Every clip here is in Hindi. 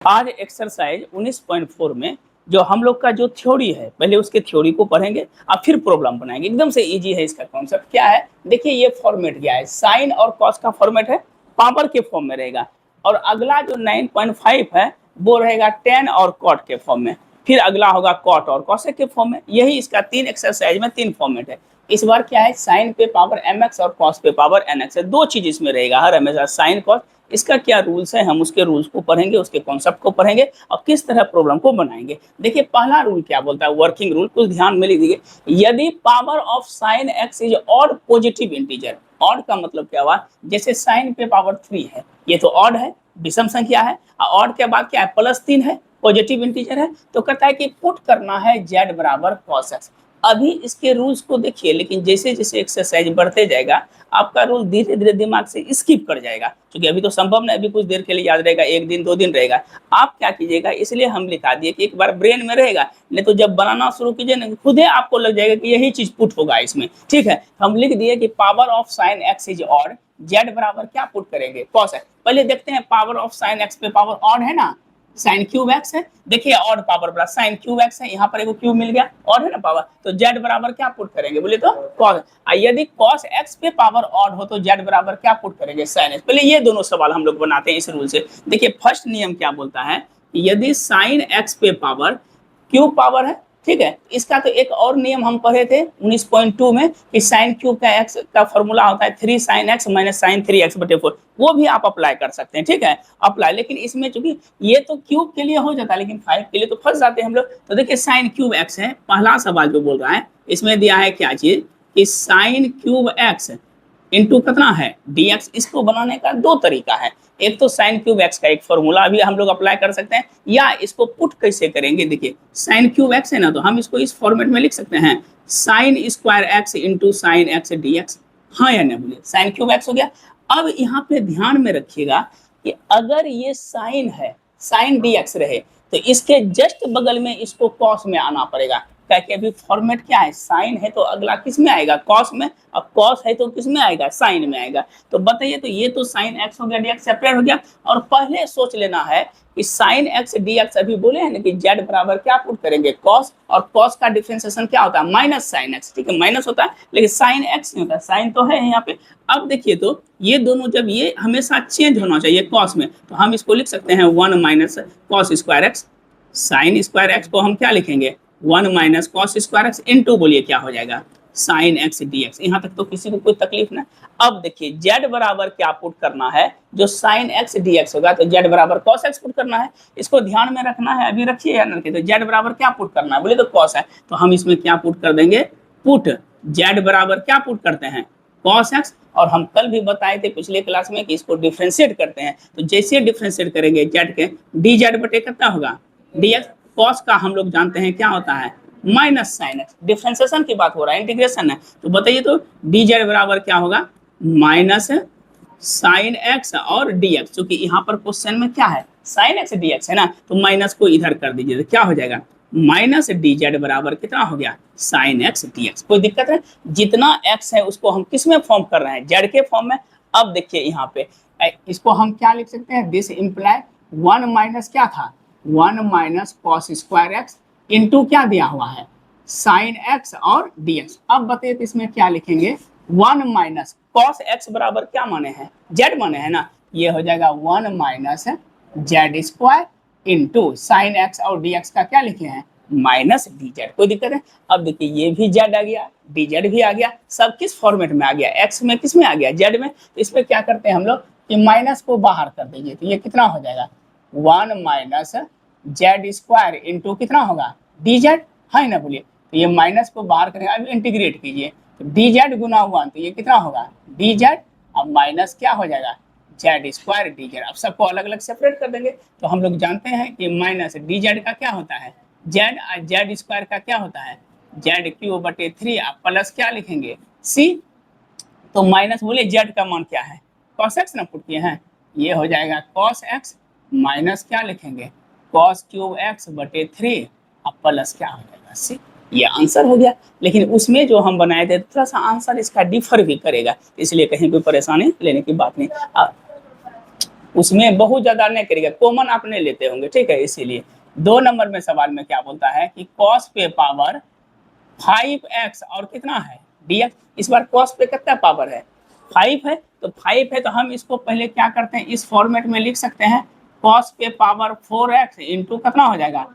आज एक्सरसाइज 19.4 में जो हम लोग का जो थ्योरी है, पहले उसके थ्योरी को पढ़ेंगे और फिर प्रॉब्लम बनाएंगे। एकदम से इजी है इसका कॉन्सेप्ट। क्या है, देखिए ये फॉर्मेट क्या है, साइन और कॉस का फॉर्मेट है, पावर के फॉर्म में रहेगा। और अगला जो 9.5 है वो रहेगा टेन और कॉट के फॉर्म में। फिर अगला होगा कॉट और कॉसेक के फॉर्म में। यही इसका तीन एक्सरसाइज में तीन फॉर्मेट है। इस बार क्या है, साइन पे पावर mx और कॉस पे पावर nx है। दो चीज इसमें रहेगा हर हमेशा, साइन कॉस। इसका क्या रूल्स है, हम उसके रूल्स को पढ़ेंगे, उसके कॉन्सेप्ट को पढ़ेंगे और किस तरह प्रॉब्लम को बनाएंगे। देखिए पहला रूल क्या बोलता है, वर्किंग रूल, कुछ ध्यान में लीजिए। यदि power of sine x is odd positive integer, odd का मतलब क्या हुआ, जैसे साइन पे पावर 3 है, ये तो ऑड है, विषम संख्या है। और ऑड के बाद क्या है, +3 है, पॉजिटिव इंटीजर है। तो कहता है कि पुट करना है z बराबर cos x। अभी इसके रूल्स को देखिए, लेकिन जैसे जैसे एक्सरसाइज बढ़ते जाएगा आपका रूल धीरे धीरे दिमाग से स्किप कर जाएगा, क्योंकि अभी तो संभव नहीं, अभी कुछ देर के लिए याद रहेगा, एक दिन दो दिन रहेगा। आप क्या कीजिएगा, इसलिए हम लिखा दिए कि एक बार ब्रेन में रहेगा, नहीं तो जब बनाना शुरू कीजिए ना खुद ही आपको लग जाएगा कि यही चीज पुट होगा इसमें। ठीक है, हम लिख दिए कि power of sine x is odd, Z बराबर क्या पुट करेंगे, कॉस एक्स। पहले देखते हैं, पावर ऑफ साइन एक्स पे पावर ऑड है ना, साइन क्यूब एक्स है। देखिए odd power plus sine cube x है, यहाँ पर एक क्यूब मिल गया, ऑड है ना पावर, तो जेड बराबर क्या पुट करेंगे, बोले तो कॉस। यदि कॉस एक्स पे पावर ऑड हो तो जेड बराबर क्या पुट करेंगे, साइन एक्स। पहले ये दोनों सवाल हम लोग बनाते हैं इस रूल से। देखिए फर्स्ट नियम क्या बोलता है, यदि साइन एक्स पे पावर क्यूब पावर है, ठीक है, इसका तो एक और नियम हम पढ़े थे 19.2 में कि साइन क्यूब का एक्स का फॉर्मूला होता है 3 sin x minus sign 3x/4। वो भी आप अप्लाई कर सकते हैं, ठीक है, अप्लाई। लेकिन इसमें चूंकि ये तो क्यूब के लिए हो जाता है, लेकिन 5 के लिए तो फंस जाते हैं हम लोग। तो देखिए साइन क्यूब एक्स है, पहला सवाल जो बोल रहा है इसमें दिया है क्या चीज कि साइन क्यूब एक्स इंटू कितना है dx। इसको बनाने का दो तरीका है, एक तो साइन क्यूब एक्स का एक फॉर्मूला अभी हम लोग अप्लाई कर सकते हैं, या इसको पुट कैसे करेंगे। देखिए साइन क्यूब एक्स है ना, तो हम इसको इस फॉर्मेट में लिख सकते हैं, sine square x into sine x dx। हाँ या नहीं बोलिए, साइन क्यूब एक्स हो गया। अब यहाँ पे ध्यान में रखिएगा कि अगर ये साइन है, साइन dx रहे, तो इसके जस्ट बगल में इसको कॉस में आना पड़ेगा। क्या अभी फॉर्मेट क्या है, साइन है तो अगला किस में आएगा, कॉस में, और कॉस है तो किस में आएगा, साइन में आएगा। तो बताइए, तो ये तो साइन एक्स हो गया, dx सेपरेट हो गया। और पहले सोच लेना है कि साइन एक्स dx अभी बोले हैं ना कि z बराबर क्या पुट करेंगे, कॉस, और कॉस का डिफरेंशिएशन क्या होता है, माइनस साइन एक्स। ठीक है, माइनस होता है, लेकिन साइन एक्स नहीं होता, साइन तो है यहाँ पे। अब देखिए, तो ये दोनों जब ये हमेशा चेंज होना चाहिए कॉस में, तो हम इसको लिख सकते हैं 1 minus cos square x. Sine square x को हम क्या लिखेंगे, 1 minus cos square x into, बोलिए क्या हो जाएगा, साइन एक्स dx। यहाँ तक तो किसी को कोई तकलीफ ना। अब देखिए z बराबर क्या पुट करना है, जो साइन एक्स dx होगा तो z बराबर कॉस एक्स पुट करना है। इसको ध्यान में रखना है, अभी रखिए याद रखिए। तो z बराबर क्या पुट करना है, बोले तो कॉस है, तो हम इसमें क्या पुट कर देंगे, पुट z बराबर क्या पुट करते हैं, कॉस एक्स। और हम कल भी बताए थे पिछले क्लास में कि इसको डिफ्रेंशिएट करते हैं, तो जैसे डिफ्रेंशिएट करेंगे z के dz बटे कितना होगा dx। कॉस का हम लोग जानते हैं क्या होता है, माइनस साइन एक्स। डिफरेंशिएशन की बात हो रहा है, इंटीग्रेशन है, तो बताइए तो dz बराबर क्या होगा, माइनस साइन एक्स और dx। क्योंकि यहाँ पर क्वेश्चन में क्या है, साइन एक्स dx है ना, तो माइनस को इधर कर दीजिए, तो क्या हो जाएगा, माइनस dz बराबर कितना हो गया, साइन एक्स dx। कोई दिक्कत है, जितना x है उसको हम किस में फॉर्म कर रहे हैं, z के फॉर्म में। अब देखिए यहाँ पे इसको हम क्या लिख सकते हैं, दिस इंप्लाई 1 माइनस क्या था, 1 minus cos square x into क्या दिया हुआ है, साइन एक्स और dx। अब बताइए तो इसमें क्या लिखेंगे, 1 माइनस कॉस एक्स बराबर क्या माने हैं, z माने हैं ना, ये हो जाएगा 1 minus Z square into sine x और dx का क्या लिखे हैं, माइनस dz। कोई दिक्कत है। अब देखिए ये भी z आ गया, dz भी आ गया, सब किस फॉर्मेट में आ गया, x में, किस में आ गया, z में। तो इसमें क्या करते हैं हम लोग कि माइनस को बाहर कर दीजिए, तो ये कितना हो जाएगा, 1 माइनस जेड स्क्वायर इंटू कितना होगा dz, है ना बोलिए। तो ये माइनस को बाहर करेंगे, अब इंटीग्रेट कीजिए, तो dz गुना 1, तो ये कितना होगा dz, अब माइनस क्या हो जाएगा जेड स्क्वायर dz। अब सबको अलग अलग सेपरेट कर देंगे, तो हम लोग जानते हैं कि माइनस dz का क्या होता है z, और जेड स्क्वायर का क्या होता है जेड क्यूब बटे 3, आप प्लस क्या लिखेंगे c। तो माइनस बोलिए जेड का मान क्या है, कॉस एक्स ना पुट किए हैं, ये हो जाएगा कॉस एक्स माइनस क्या लिखेंगे, कॉस क्यूब एक्स बटे 3, अब प्लस क्या हो जाएगा सी। ये आंसर हो गया। लेकिन उसमें जो हम बनाए थे थोड़ा सा आंसर इसका डिफर भी करेगा, इसलिए कहीं कोई परेशानी लेने की बात नहीं। उसमें बहुत ज्यादा नहीं करेगा, कॉमन आप नहीं लेते होंगे, ठीक है, इसीलिए। 2 नंबर में सवाल में क्या बोलता है कि कॉस पे पावर 5x और कितना है dx। इस बार कॉस पे कितना पावर है, 5 है, तो 5 है तो हम इसको पहले क्या करते हैं, इस फॉर्मेट में लिख सकते हैं, कॉस पे पावर 4x इंटू कितना हो जाएगा।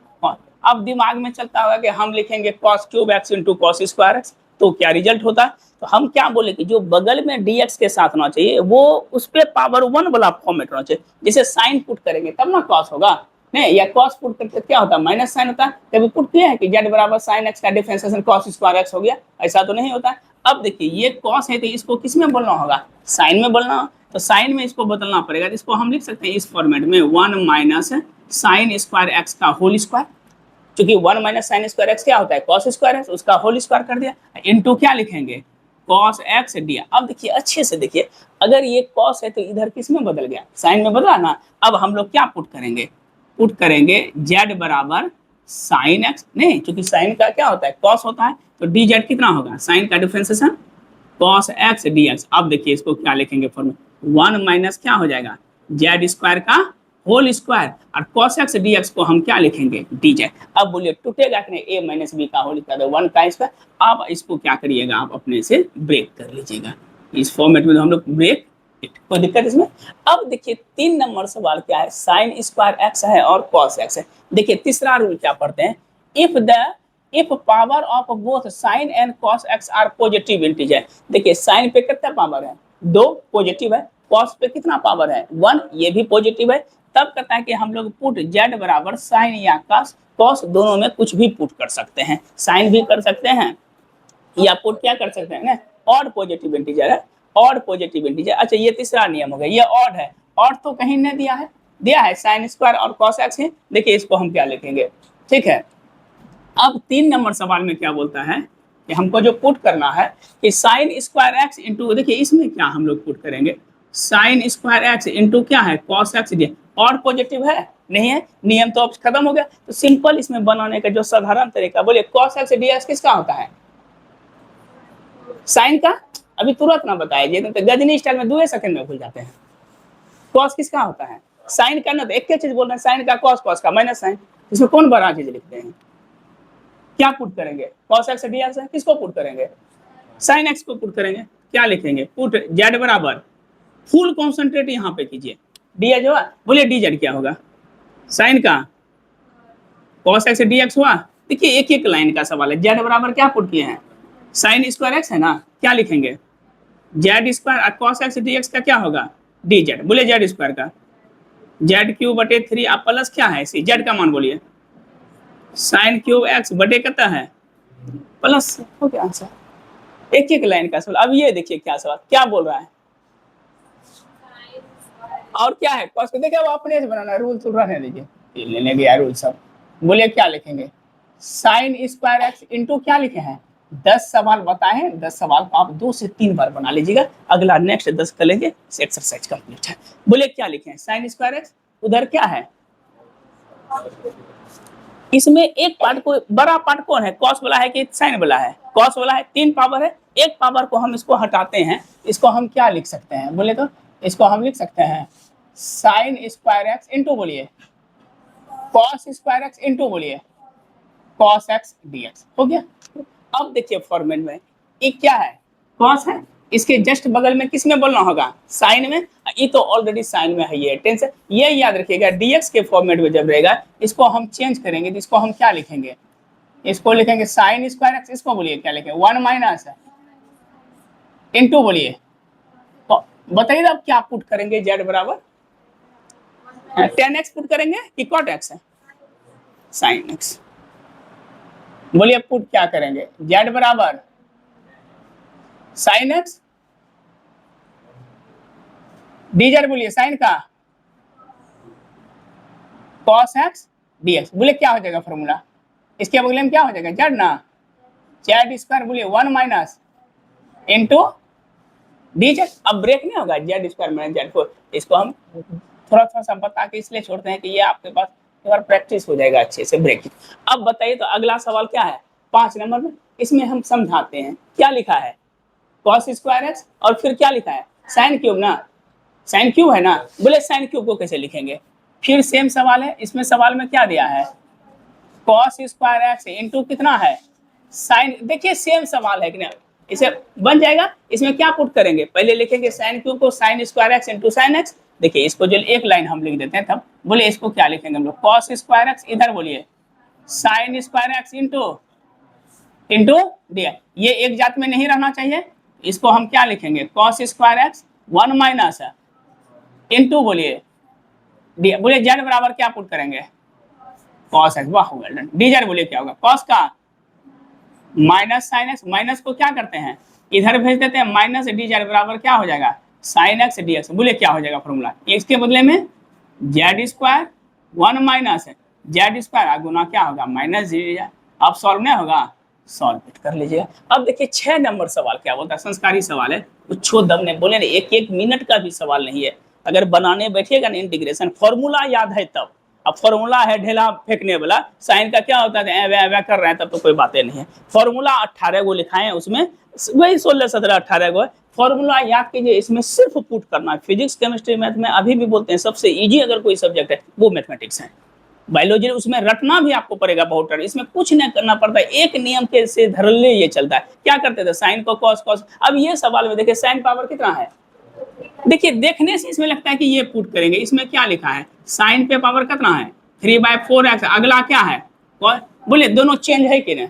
अब दिमाग में चलता होगा कि हम लिखेंगे cos cube x into cos square x, तो क्या रिजल्ट होता है, तो हम क्या बोले कि जो बगल में dx के साथ होना चाहिए वो उस पे पावर 1 वाला फॉर्मेट होना चाहिए, जैसे साइन पुट करेंगे तब ना कॉस होगा, नहीं, या कॉस पुट करके क्या होता है, माइनस साइन होता है। कभी पुट किया है कि जेड बराबर साइन एक्स का डिफरेंशिएशन कॉस स्क्वायर एक्स हो गया, ऐसा तो नहीं होता है। अब देखिए ये कॉस है तो इसको किस में बोलना होगा, साइन में बोलना, तो साइन में इसको बदलना पड़ेगा, तो इसको हम लिख सकते हैं इस फॉर्मेट में 1 माइनस साइन स्क्वायर एक्स का होल स्क्वायर, क्योंकि 1 माइनस साइन स्क्वायर एक्स क्या होता है, कॉस स्क्वायर एक्स, उसका होल स्क्वायर कर दिया, इनटू क्या लिखेंगे, कॉस एक्स डी। अब देखिए अच्छे से देखिए, अगर ये कॉस है तो इधर किस में बदल गया, साइन में बदला ना। अब हम लोग क्या पुट करेंगे, पुट करेंगे जेड बराबर साइन एक्स, नहीं क्योंकि साइन का क्या होता है, कॉस होता है, तो डी जेड कितना होगा, साइन का differentiation cos x D x. अब देखिए इसको क्या लिखेंगे फॉर्मूला, 1 माइनस क्या हो जाएगा, जेड स्क्वायर का होल स्क्वायर, और कॉस एक्स डी एक्स को हम क्या लिखेंगे, डी जेड। अब बोलिए टूटेगा कि नहीं, ए माइनस बी का होल स्क्वायर 1 का स्क्वायर। अब इसको क्या करिएगा, आप अपने से ब्रेक कर लीजिएगा, इस फॉर्मेट में हम लोग ब्रेक, कोई दिक्कत इसमें। अब देखिए 3 नंबर सवाल क्या है, साइन स्क्वायर एक्स है और कॉस एक्स है। देखिए तीसरा रूल क्या पढ़ते हैं, if power of both sine and cos X are positive integer. देखिए साइन पे कितना पावर है, 2 पॉजिटिव है, कॉस पे कितना पावर है, 1, ये भी पॉजिटिव है। तब कहता है कि हम लोग पुट जेड बराबर साइन या कॉस, कॉस दोनों में कुछ भी पुट कर सकते हैं, साइन भी कर सकते हैं या पुट क्या कर सकते हैं ना, ऑड पॉजिटिव इंटीजर है, ऑड पॉजिटिव इंटीजर। अच्छा ये तीसरा नियम हो गया, ये ऑड है, ऑड तो कहीं नहीं दिया है, दिया है साइन स्क्वायर और कॉस एक्स है। देखिए इसको हम क्या लिखेंगे, ठीक है। अब 3 नंबर सवाल में क्या बोलता है कि हमको जो पुट करना है कि साइन स्क्वायर एक्स इंटू, देखिए इसमें क्या हम लोग पुट करेंगे, साइन स्क्वायर एक्स इंटू क्या है, कॉस एक्स डी, और पॉजिटिव है नहीं है, नियम तो अब खत्म हो गया, तो सिंपल इसमें बनाने का जो साधारण तरीका, बोलिए कॉस एक्स डी एक्स किसका होता है, साइन का। अभी तुरंत ना बताइए, तो गजनी स्टाइल में 2 सेकंड में भूल जाते हैं। कॉस किसका होता है, साइन का, ना तो एक चीज बोल रहे हैं, साइन का कॉस, कॉस का माइनस साइन, इसमें कौन बड़ा चीज लिखते हैं, क्या पुट करेंगे, कॉस एक्स डी एक्स है, किसको पुट करेंगे, साइन एक्स को पुट करेंगे, क्या लिखेंगे, पुट जेड बराबर, फुल कॉन्सेंट्रेट यहाँ पे कीजिए, डी एच हुआ, बोलिए डी जेड क्या होगा, साइन का कॉस एक्स डी एक्स हुआ। देखिए एक एक लाइन का सवाल है, जेड बराबर क्या पुट किए हैं, साइन स्क्वायर एक्स है ना, क्या लिखेंगे, जेड स्क्वायर और कॉस एक्स डी एक्स का क्या होगा, डी जेड, बोलिए जेड स्क्वायर का जेड क्यूब बटे 3, आप प्लस क्या है सी, जेड का मान बोलिए, साइन क्यूब एक्स बटे कितना है, प्लस, हो गया आंसर। एक एक लाइन का सवाल। अब ये देखिए क्या सवाल क्या बोल रहा है, और क्या है, कॉस को देखिए, वो अपने से बनाना, रूल तो रहने दीजिए, लेने गया रूल सब। बोलिए क्या लिखेंगे, साइन स्क्वायर एक्स इंटू क्या लिखे हैं, 10 सवाल बताए, 10 सवाल को आप 2 से 3 बार बना लीजिएगा, अगला नेक्स्ट 10 करेंगे, एक्सरसाइज कंप्लीट है। बोलिए क्या लिखे हैं, साइन स्क्वायर एक्स, उधर क्या है, इसमें एक पार्ट को, बड़ा पार्ट कौन है, कॉस वाला है कि साइन वाला है, कॉस वाला है, 3 पावर है, एक पावर को हम इसको हटाते हैं, इसको हम क्या लिख सकते हैं, बोले तो इसको हम लिख सकते हैं साइन स्क्वायर एक्स इंटू, बोलिए कॉस स्क्वायर एक्स इंटू, बोलिए कॉस एक्स डीएक्स, हो गया। अब देखिए फॉर्मेट में ये क्या है, कॉस है, इसके जस्ट बगल में किस में बोलना होगा, साइन में, ये तो ऑलरेडी साइन में है, ये टेंस, ये याद रखिएगा, डीएक्स के फॉर्मेट में जब रहेगा इसको हम चेंज करेंगे, तो इसको हम क्या लिखेंगे, इसको लिखेंगे साइन स्क्वायर एक्स, इसको बोलिए क्या लिखेंगे, 1 माइनस इंटू, बोलिए तो बताइए अब क्या पुट करेंगे, जेड बराबर 10x पुट करेंगे कि कॉट एक्स है, साइन एक्स। बोलिए पुट क्या करेंगे, जेड बराबर साइन एक्स, डी जेड, बोलिए साइन का कॉस एक्स डीएक्स। बोलिए क्या हो जाएगा फॉर्मूला, इसके बगल में क्या हो जाएगा, जेड ना, जेड स्क्वायर, बोलिए 1 माइनस इंटू डी जेड। अब ब्रेक नहीं होगा, जेड स्क्वायर माइनस जेड को, इसको हम थोड़ा थोड़ा सा बता के इसलिए छोड़ते हैं कि ये आपके पास एक बार प्रैक्टिस हो जाएगा अच्छे से ब्रेक। अब बताइए तो अगला सवाल क्या है, 5 नंबर में, इसमें हम समझाते हैं क्या लिखा है, कॉस स्क्वायर एक्स और फिर क्या लिखा है, साइन क्यूब ना, साइन क्यूब है ना, बोले साइन क्यूब को कैसे लिखेंगे? फिर सेम सवाल है, इसमें सवाल में क्या दिया है, कॉस स्क्वायर एक्स इंटू कितना है साइन, देखिए सेम सवाल है कि ना, इसे बन जाएगा। इसमें क्या पुट करेंगे, पहले लिखेंगे साइन क्यूब को sine square x into sine x. देखिए इसको जो एक लाइन हम लिख देते हैं तब, बोले इसको क्या लिखेंगे हम लोग, कॉस स्क्वायर एक्स, इधर बोलिए sine square x into into D, ये एक जात में नहीं रहना चाहिए, इसको हम क्या लिखेंगे, cos square x 1 minus into बोलिए डी, बोलिए जेड बराबर क्या पुट करेंगे, कॉस एक्स, वाह वेल डन। डी जेड बोलिए क्या होगा, कॉस का माइनस साइन एक्स, माइनस को क्या करते हैं इधर भेज देते हैं, माइनस डी जेड बराबर क्या हो जाएगा, साइन एक्स डी एक्स। बोलिए क्या हो जाएगा फॉर्मूला, इसके बदले में Z square 1 minus Z square गुना क्या होगा माइनस जी। अब सॉल्व नहीं होगा, सॉल्व कर लीजिएगा। अब देखिए 6 नंबर सवाल क्या बोलता है, संस्कारी सवाल है, कुछ दम ने बोले ना, एक एक मिनट का भी सवाल नहीं है। अगर बनाने बैठिएगा ना इंटीग्रेशन, फॉर्मूला याद है तब, अब फॉर्मूला है ढेला फेंकने वाला, साइन का क्या होता है वे कर रहे हैं तब तो कोई बातें नहीं है। फॉर्मूला 18 गो लिखाए हैं उसमें, वही 16 17 18 गो फॉर्मूला याद कीजिए, इसमें सिर्फ पुट करना है। फिजिक्स केमिस्ट्री मैथ में अभी भी बोलते हैं सबसे इजी अगर कोई सब्जेक्ट है वो मैथमेटिक्स है। बायोलॉजी उसमें रटना भी आपको पड़ेगा बहुत टर्न, इसमें कुछ नहीं करना पड़ता है, एक नियम के से धरले ये चलता है। क्या करते थे, साइन को कॉस कॉस, अब ये सवाल में देखिए साइन पावर कितना है, देखिए देखने से इसमें लगता है कि ये पुट करेंगे, इसमें क्या लिखा है साइन पे पावर कितना है 3/4x, अगला क्या है बोले दोनों चेंज है कि नहीं,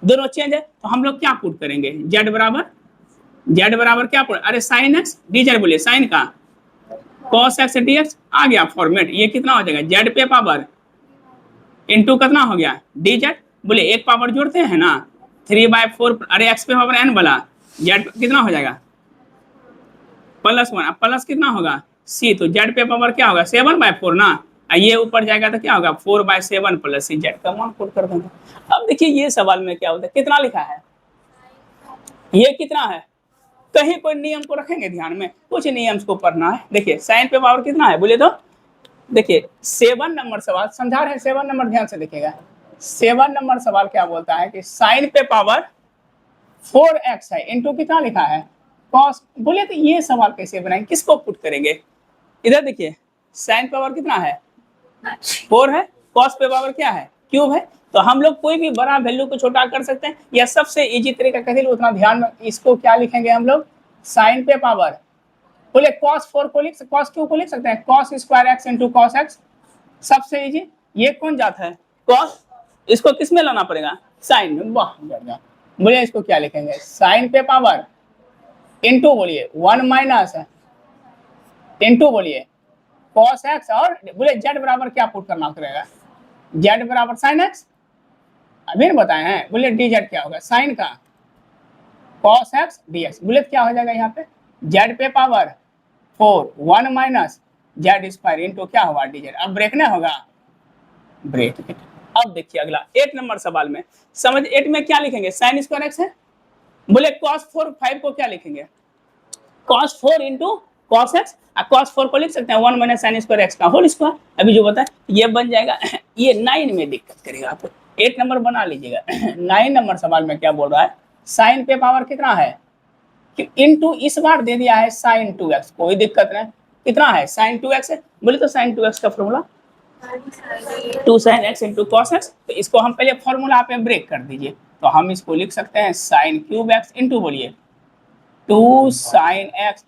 दोनों चेंज है, तो हम लोग क्या पुट करेंगे, जेड बराबर क्या पुट, अरे साइन एक्स डी जेड, बोलिए साइन का कॉस एक्स डी एक्स आ गया फॉर्मेट, ये कितना हो जाएगा जेड पे पावर इंटू कितना हो गया डी जेड, बोले एक पावर जोड़ते हैं ना 3/4, अरे एक्स पे पावर एन वाला जेड कितना हो जाएगा +1, अब प्लस कितना होगा सी, तो जेड पे पावर क्या होगा 7/4 ना, ये ऊपर जाएगा तो क्या होगा 4/7 प्लस सी, जेड का मान पुट कर देंगे। अब देखिए ये सवाल में क्या होता है, कितना लिखा है, ये कितना है, कहीं कोई नियम को रखेंगे ध्यान में, कुछ नियम को पढ़ना है। देखिए साइन पे पावर कितना है बोले तो, देखिए 7 नंबर सवाल समझा रहे हैं, 7 नंबर ध्यान से देखिएगा, 7 नंबर सवाल क्या बोलता है कि साइन पे पावर 4x है इंटू कितना लिखा है कॉस, बोले तो ये सवाल कैसे बनाएंगे, किसको पुट करेंगे, इधर देखिए साइन पावर कितना है 4 है, कॉस पे पावर क्या है क्यूब है, तो हम लोग कोई भी बड़ा वैल्यू को छोटा कर सकते हैं, या सबसे इजी तरीका कहते हैं उतना ध्यान में, इसको क्या लिखेंगे हम लोग साइन पे पावर, बोले cos 4 को लिख, cos क्यू को लिख सकते हैं cos square x into cos x, सबसे इजी। ये कौन जाता है cos, इसको किस में लाना पड़ेगा साइन में, वाह बोलिए इसको क्या लिखेंगे साइन पे पावर इंटू बोलिए 1 माइनस इंटू बोलिए cos x, और बोले जेड बराबर क्या पुट करना पड़ेगा, जेड बराबर साइन एक्स, अभी बताए हैं, बोले डी जेड क्या होगा साइन का cos x dx, बोले क्या हो जाएगा यहाँ पे जेड पे power 4 1 minus Z square into क्या होगा डी जेड, अब ब्रेक ना होगा ब्रेक। अब देखिए अगला 8 नंबर सवाल में, समझ 8 में क्या लिखेंगे साइन स्क्वायर एक्स है, बोले cos 4 5 को क्या लिखेंगे cos 4 into cos x, cos 4 को लिख सकते हैं 1 माइनस साइन स्क्वायर एक्स का होल स्क्वायर, अभी जो बताए ये बन जाएगा। ये 9 में दिक्कत करेगा आपको, 8 नंबर बना लीजिएगा। 9 नंबर सवाल में क्या बोल रहा है, साइन पे पावर कितना है इंटू, इस बार दे दिया है साइन 2x, कोई दिक्कत नहीं, कितना है साइन 2x है, बोले तो साइन 2x का formula 2 sine x into cos x, तो इसको हम पहले फॉर्मूला पे ब्रेक कर दीजिए, तो हम इसको लिख सकते हैं साइन क्यूब एक्स इंटू बोलिए 2 साइन एक्स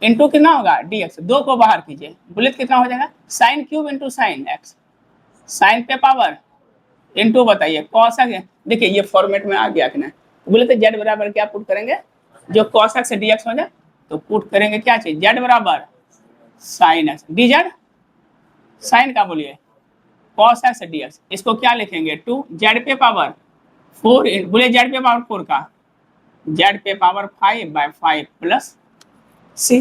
इंटू कितना होगा dx, 2 को बाहर कीजिए, बोले कितना हो जाएगा sine cube into sine x, sine पे पावर इंटू बताइए कॉस एक्स, देखिए ये फॉर्मेट में आ गया कि नहीं, बोले तो जेड बराबर क्या पुट करेंगे, जो कॉस एक्स dx हो जाए तो पुट करेंगे क्या चाहिए जेड बराबर sine x D Z, sign का बोलिए कॉस एक्स dx, इसको क्या लिखेंगे 2 जेड पे पावर 4, बोले जेड पे पावर 4 का जेड पे पावर 5/5 प्लस सी।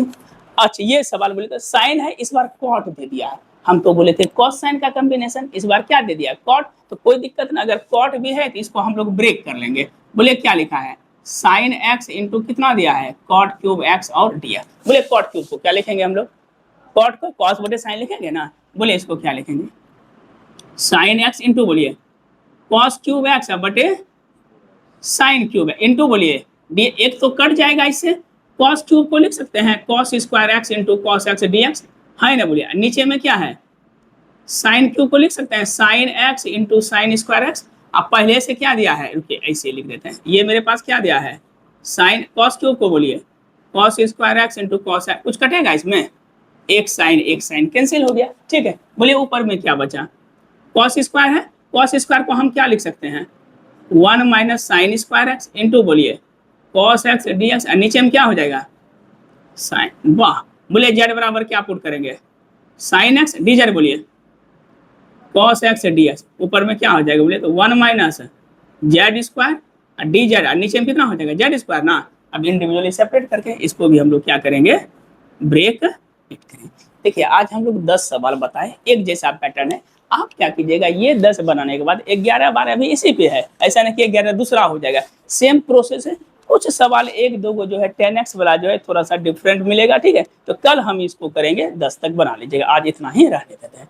अच्छा ये सवाल बोले तो साइन है, इस बार कॉट दे दिया है, हम तो बोले थे कॉस साइन का कॉम्बिनेशन, इस बार क्या दे दिया कॉट, तो कोई दिक्कत ना, अगर कॉट भी है तो इसको हम लोग ब्रेक कर लेंगे, बोले क्या लिखा है साइन एक्स इंटू कितना दिया है कॉट क्यूब एक्स और दिया, बोले कॉट क्यूब को क्या लिखेंगे हम लोग, कॉट को कॉस बटे साइन लिखेंगे ना, बोले इसको क्या लिखेंगे साइन एक्स इंटू बोलिए कॉस क्यूब एक्स बटे साइन क्यूब इंटू बोलिए डी, एक तो कट जाएगा इससे कॉस क्यूब को लिख सकते हैं cos square x into cos x D x, है ना बोलिए। नीचे में क्या है, साइन क्यूब को लिख सकते हैं sine x into sine square x. अब पहले से क्या दिया है, रुकिए ऐसे लिख देते हैं, ये मेरे पास क्या दिया है साइन, कॉस क्यूब को बोलिए cos square x into cos x, कुछ कटेगा इसमें, एक साइन कैंसिल हो गया, ठीक है। बोलिए ऊपर में क्या बचा, कॉस स्क्वायर है, कॉस स्क्वायर को हम क्या लिख सकते हैं 1 minus sine square x into बोलिए कॉस एक्स डी एक्स, नीचे में क्या हो जाएगा साइन, वाह। बोलिए जेड बराबर क्या पुट करेंगे साइन एक्स डी जेड, बोलिए कॉस एक्स डी एक्स, ऊपर में क्या हो जाएगा बोलिए तो 1 minus Z square D Z, नीचे में कितना हो जाएगा जेड स्क्वायर ना। अब इंडिविजुअली सेपरेट करके इसको भी हम लोग क्या करेंगे ब्रेक करेंगे। देखिए आज हम लोग 10 सवाल बताए, एक जैसा पैटर्न है। आप क्या कीजिएगा ये 10 बनाने के बाद 11 12 भी इसी पे है, ऐसा नहीं कि 11 दूसरा हो जाएगा, सेम प्रोसेस है। कुछ सवाल एक दो को जो है 10x वाला जो है थोड़ा सा डिफरेंट मिलेगा, ठीक है। तो कल हम इसको करेंगे 10 तक बना लीजिएगा, आज इतना ही रहने देते हैं।